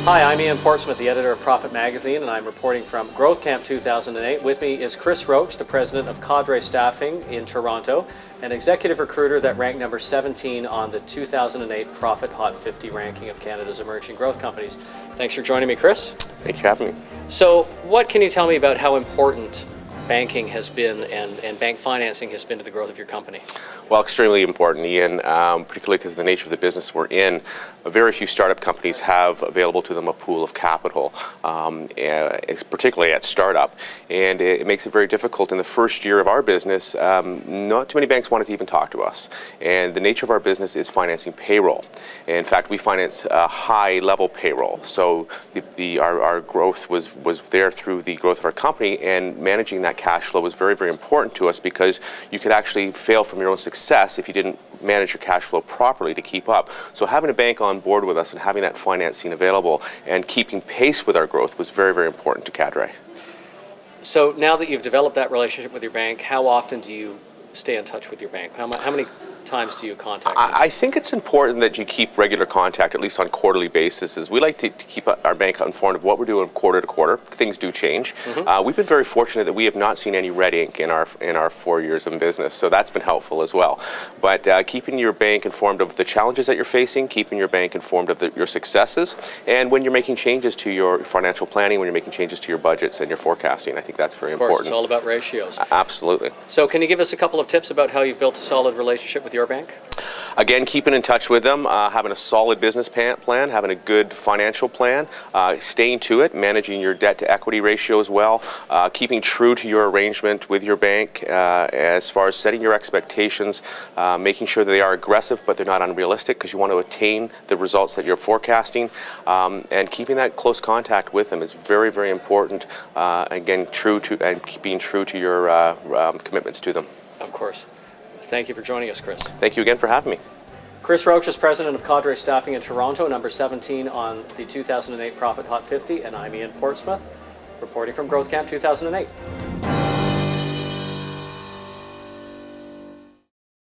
Hi, I'm Ian Portsmouth, the editor of Profit Magazine, and I'm reporting from GrowthCamp 2008. With me is Chris Roach, the president of Cadre Staffing in Toronto, an executive recruiter that ranked number 17 on the 2008 Profit Hot 50 ranking of Canada's emerging growth companies. Thanks for joining me, Chris. Thank you for having me. So, what can you tell me about how important banking has been and bank financing has been to the growth of your company? Well, extremely important, Ian, particularly because of the nature of the business we're in. Very few startup companies have available to them a pool of capital, particularly at startup, and it makes it very difficult. In the first year of our business, not too many banks wanted to even talk to us, and the nature of our business is financing payroll. In fact, we finance high-level payroll, so our growth was there through the growth of our company, and managing that cash flow was very, very important to us because you could actually fail from your own success if you didn't manage your cash flow properly to keep up. So having a bank on board with us and having that financing available and keeping pace with our growth was very, very important to Cadre. So now that you've developed that relationship with your bank, how often do you stay in touch with your bank? How many times do you contact them? I think it's important that you keep regular contact, at least on quarterly basis. We like to keep our bank informed of what we're doing quarter to quarter. Things do change. We've been very fortunate that we have not seen any red ink in our 4 years in business, so that's been helpful as well. But keeping your bank informed of the challenges that you're facing, keeping your bank informed of your successes, and when you're making changes to your financial planning, when you're making changes to your budgets and your forecasting, I think that's very important. Of course, it's all about ratios. Absolutely. So can you give us a couple of tips about how you've built a solid relationship with your bank? Again, keeping in touch with them, having a solid business plan, having a good financial plan, staying to it, managing your debt to equity ratio as well, keeping true to your arrangement with your bank as far as setting your expectations, making sure that they are aggressive but they're not unrealistic because you want to attain the results that you're forecasting, and keeping that close contact with them is very, very important. Again, being true to your commitments to them. Of course. Thank you for joining us, Chris. Thank you again for having me. Chris Roach is president of Cadre Staffing in Toronto, number 17 on the 2008 Profit Hot 50, and I'm Ian Portsmouth, reporting from GrowthCamp 2008.